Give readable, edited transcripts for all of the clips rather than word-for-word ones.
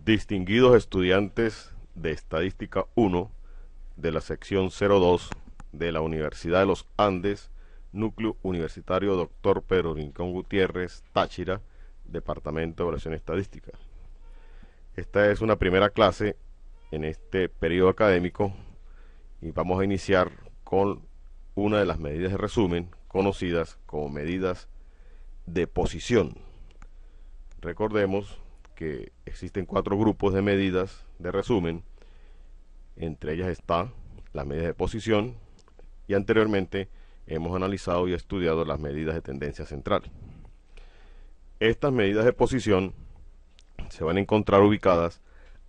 Distinguidos estudiantes de Estadística 1 de la sección 02 de la Universidad de los Andes, Núcleo Universitario Dr. Pedro Rincón Gutiérrez, Táchira, Departamento de Evaluación Estadística. Esta es una primera clase en este periodo académico y vamos a iniciar con una de las medidas de resumen conocidas como medidas de posición. Recordemos que existen 4 grupos de medidas de resumen. Entre ellas está las medidas de posición y anteriormente hemos analizado y estudiado las medidas de tendencia central. Estas medidas de posición se van a encontrar ubicadas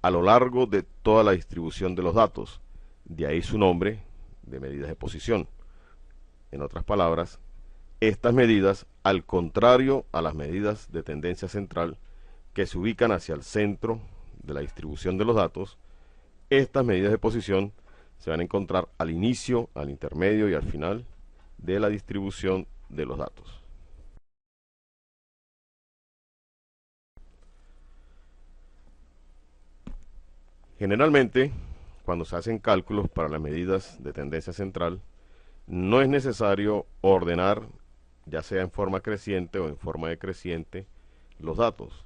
a lo largo de toda la distribución de los datos, de ahí su nombre de medidas de posición. En otras palabras, estas medidas, al contrario a las medidas de tendencia central, que se ubican hacia el centro de la distribución de los datos, estas medidas de posición se van a encontrar al inicio, al intermedio y al final de la distribución de los datos. Generalmente, cuando se hacen cálculos para las medidas de tendencia central, no es necesario ordenar, ya sea en forma creciente o en forma decreciente, los datos.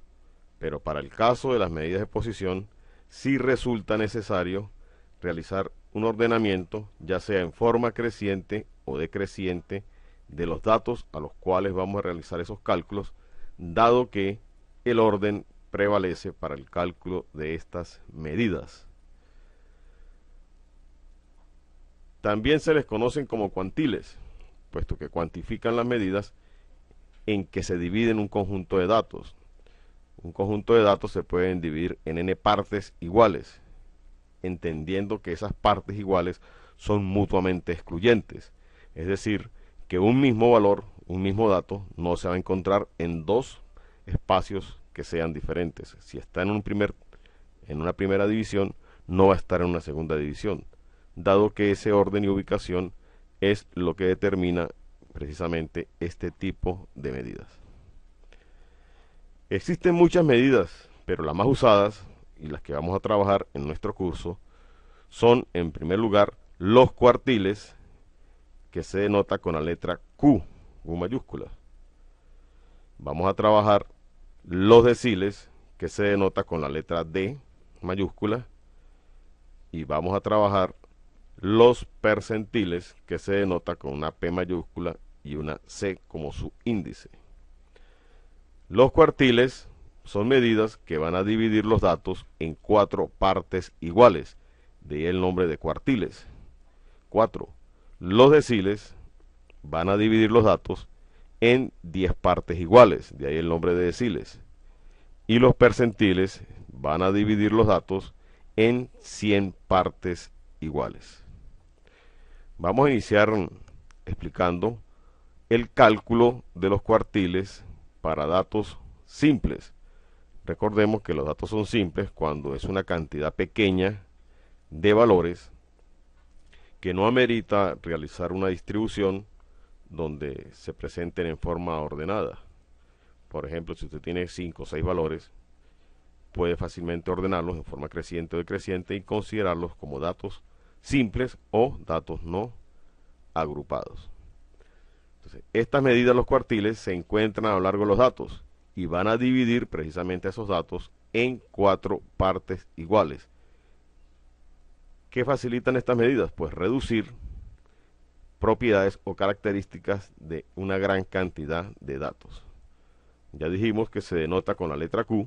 Pero para el caso de las medidas de posición, sí resulta necesario realizar un ordenamiento, ya sea en forma creciente o decreciente, de los datos a los cuales vamos a realizar esos cálculos, dado que el orden prevalece para el cálculo de estas medidas. También se les conocen como cuantiles, puesto que cuantifican las medidas en que se dividen un conjunto de datos. Un conjunto de datos se pueden dividir en n partes iguales, entendiendo que esas partes iguales son mutuamente excluyentes. Es decir, que un mismo valor, un mismo dato, no se va a encontrar en dos espacios que sean diferentes. Si está en una primera división, no va a estar en una segunda división, dado que ese orden y ubicación es lo que determina precisamente este tipo de medidas. Existen muchas medidas, pero las más usadas y las que vamos a trabajar en nuestro curso son, en primer lugar, los cuartiles, que se denota con la letra Q mayúscula. Vamos a trabajar los deciles, que se denota con la letra D mayúscula, y vamos a trabajar los percentiles, que se denota con una P mayúscula y una C como su índice. Los cuartiles son medidas que van a dividir los datos en 4 partes iguales, de ahí el nombre de cuartiles. 4. Los deciles van a dividir los datos en 10 partes iguales, de ahí el nombre de deciles. Y los percentiles van a dividir los datos en 100 partes iguales. Vamos a iniciar explicando el cálculo de los cuartiles para datos simples. Recordemos que los datos son simples cuando es una cantidad pequeña de valores que no amerita realizar una distribución donde se presenten en forma ordenada. Por ejemplo, si usted tiene 5 o 6 valores, puede fácilmente ordenarlos en forma creciente o decreciente y considerarlos como datos simples o datos no agrupados. Entonces, estas medidas, los cuartiles, se encuentran a lo largo de los datos y van a dividir precisamente esos datos en 4 partes iguales. ¿Qué facilitan estas medidas? Pues reducir propiedades o características de una gran cantidad de datos. Ya dijimos que se denota con la letra Q.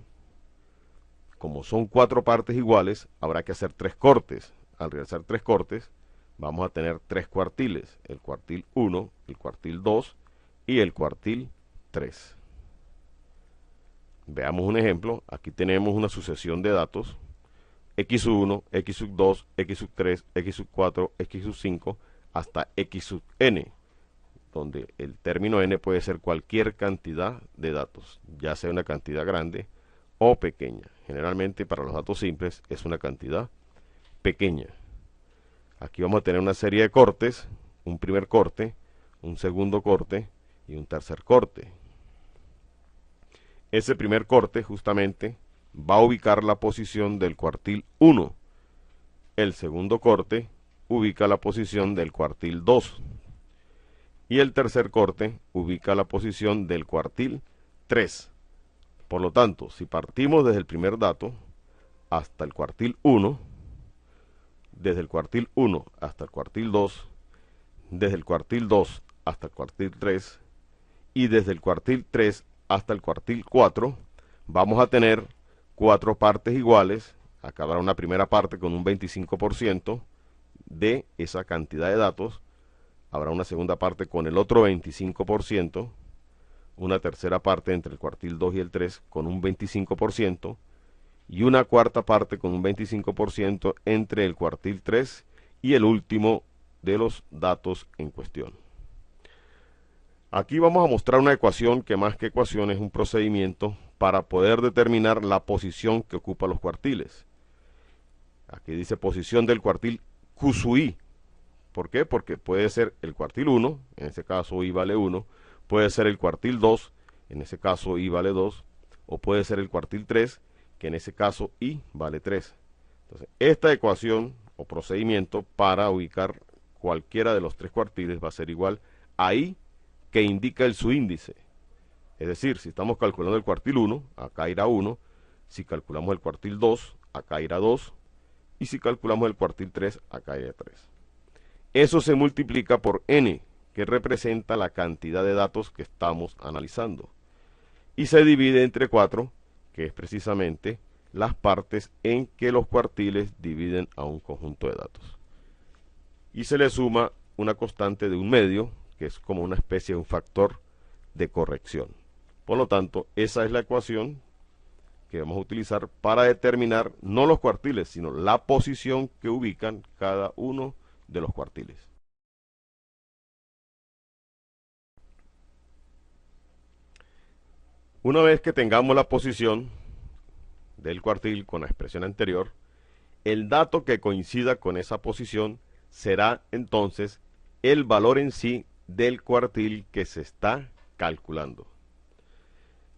Como son 4 partes iguales, habrá que hacer 3 cortes. Al realizar 3 cortes, vamos a tener 3 cuartiles: el cuartil 1, el cuartil 2 y el cuartil 3. Veamos un ejemplo. Aquí tenemos una sucesión de datos: x1, x2, x3, x4, x5 hasta x(n), donde el término n puede ser cualquier cantidad de datos, ya sea una cantidad grande o pequeña. Generalmente para los datos simples es una cantidad pequeña. Aquí vamos a tener una serie de cortes: un primer corte, un segundo corte y un tercer corte. Ese primer corte justamente va a ubicar la posición del cuartil 1. El segundo corte ubica la posición del cuartil 2. Y el tercer corte ubica la posición del cuartil 3. Por lo tanto, si partimos desde el primer dato hasta el cuartil 1, desde el cuartil 1 hasta el cuartil 2, desde el cuartil 2 hasta el cuartil 3 y desde el cuartil 3 hasta el cuartil 4, vamos a tener 4 partes iguales. Acá habrá una primera parte con un 25% de esa cantidad de datos, habrá una segunda parte con el otro 25%, una tercera parte entre el cuartil 2 y el 3 con un 25%, y una cuarta parte con un 25% entre el cuartil 3 y el último de los datos en cuestión. Aquí vamos a mostrar una ecuación que más que ecuación es un procedimiento para poder determinar la posición que ocupan los cuartiles. Aquí dice posición del cuartil Q sub I. ¿Por qué? Porque puede ser el cuartil 1, en este caso I vale 1, puede ser el cuartil 2, en ese caso I vale 2, o puede ser el cuartil 3, que en ese caso I vale 3. Entonces, esta ecuación o procedimiento para ubicar cualquiera de los tres cuartiles va a ser igual a I que indica el subíndice. Es decir, si estamos calculando el cuartil 1, acá irá 1, si calculamos el cuartil 2, acá irá 2, y si calculamos el cuartil 3, acá irá 3. Eso se multiplica por n, que representa la cantidad de datos que estamos analizando. Y se divide entre 4, que es precisamente las partes en que los cuartiles dividen a un conjunto de datos. Y se le suma una constante de 1/2, que es como una especie de un factor de corrección. Por lo tanto, esa es la ecuación que vamos a utilizar para determinar no los cuartiles, sino la posición que ubican cada uno de los cuartiles. Una vez que tengamos la posición del cuartil con la expresión anterior, el dato que coincida con esa posición será entonces el valor en sí del cuartil que se está calculando.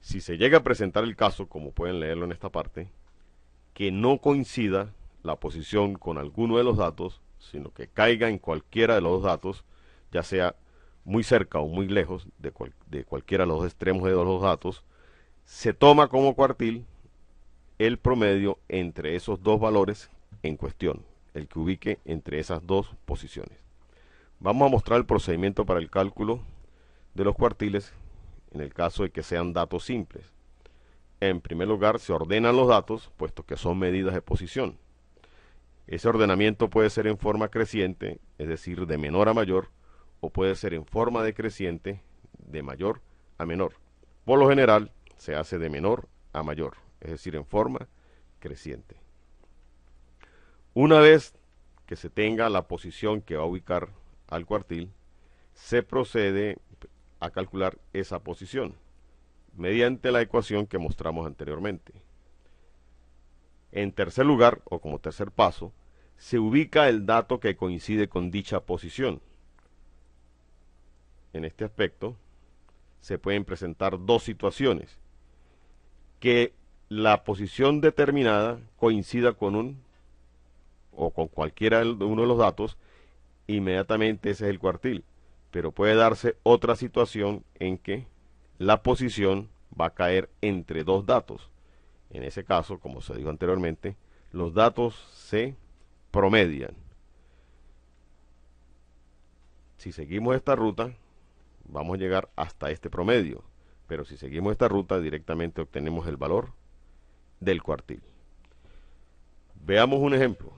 Si se llega a presentar el caso, como pueden leerlo en esta parte, que no coincida la posición con alguno de los datos, sino que caiga en cualquiera de los dos datos, ya sea muy cerca o muy lejos de cualquiera de los extremos de los dos datos, se toma como cuartil el promedio entre esos dos valores en cuestión, el que ubique entre esas dos posiciones. Vamos a mostrar el procedimiento para el cálculo de los cuartiles en el caso de que sean datos simples. En primer lugar, se ordenan los datos, puesto que son medidas de posición. Ese ordenamiento puede ser en forma creciente, es decir, de menor a mayor, o puede ser en forma decreciente, de mayor a menor. Por lo general, se hace de menor a mayor, es decir, en forma creciente. Una vez que se tenga la posición que va a ubicar al cuartil, se procede a calcular esa posición mediante la ecuación que mostramos anteriormente. En tercer lugar, o como tercer paso, se ubica el dato que coincide con dicha posición. En este aspecto, se pueden presentar dos situaciones: que la posición determinada coincida con un o con cualquiera de uno de los datos, inmediatamente ese es el cuartil. Pero puede darse otra situación en que la posición va a caer entre dos datos. En ese caso, como se dijo anteriormente, los datos se promedian. Si seguimos esta ruta, vamos a llegar hasta este promedio. Pero si seguimos esta ruta, directamente obtenemos el valor del cuartil. Veamos un ejemplo.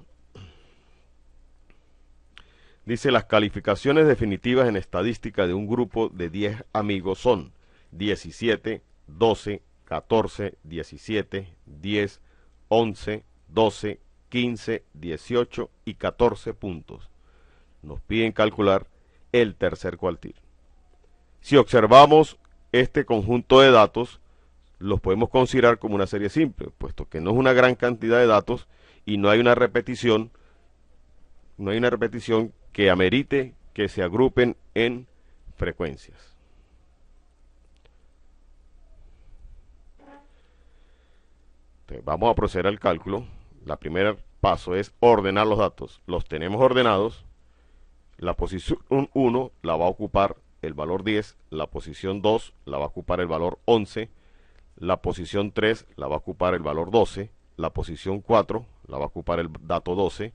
Dice: las calificaciones definitivas en estadística de un grupo de 10 amigos son 17, 12, 14, 17, 10, 11, 12, 15, 18 y 14 puntos. Nos piden calcular el tercer cuartil. Si observamos este conjunto de datos, los podemos considerar como una serie simple, puesto que no es una gran cantidad de datos y no hay una repetición que amerite que se agrupen en frecuencias. Entonces, vamos a proceder al cálculo. La primer paso es ordenar los datos. Los tenemos ordenados. La posición 1 la va a ocupar el valor 10, la posición 2 la va a ocupar el valor 11, la posición 3 la va a ocupar el valor 12, la posición 4 la va a ocupar el dato 12,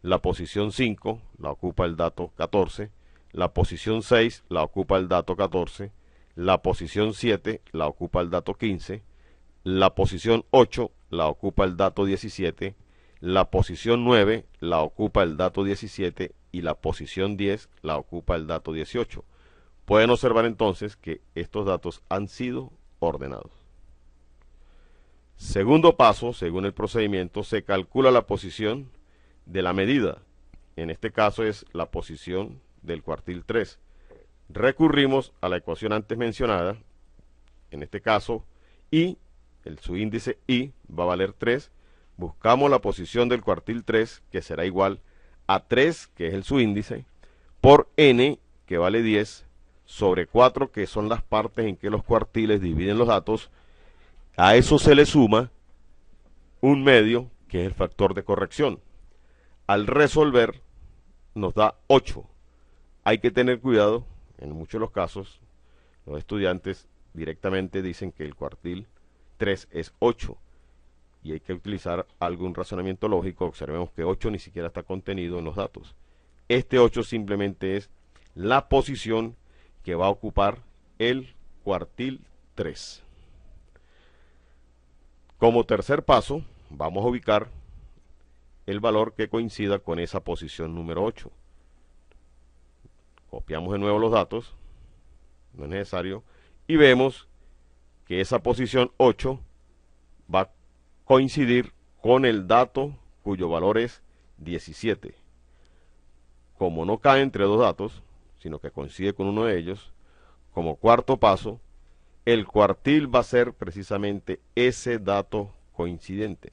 la posición 5 la ocupa el dato 14, la posición 6 la ocupa el dato 14, la posición 7 la ocupa el dato 15, la posición 8 la ocupa el dato 17, la posición 9 la ocupa el dato 17 y la posición 10 la ocupa el dato 18. Pueden observar entonces que estos datos han sido ordenados. Segundo paso, según el procedimiento, se calcula la posición de la medida. En este caso es la posición del cuartil 3. Recurrimos a la ecuación antes mencionada. En este caso, I, su índice I va a valer 3. Buscamos la posición del cuartil 3, que será igual a 3, que es el subíndice, por N, que vale 10, sobre 4, que son las partes en que los cuartiles dividen los datos. A eso se le suma un medio, que es el factor de corrección. Al resolver, nos da 8. Hay que tener cuidado, en muchos de los casos, los estudiantes directamente dicen que el cuartil 3 es 8. Y hay que utilizar algún razonamiento lógico. Observemos que 8 ni siquiera está contenido en los datos. Este 8 simplemente es la posición que va a ocupar el cuartil 3. Como tercer paso, vamos a ubicar el valor que coincida con esa posición número 8. Copiamos de nuevo los datos, no es necesario, y vemos que esa posición 8 va a coincidir con el dato cuyo valor es 17. Como no cae entre dos datos, sino que coincide con uno de ellos, como cuarto paso, el cuartil va a ser precisamente ese dato coincidente.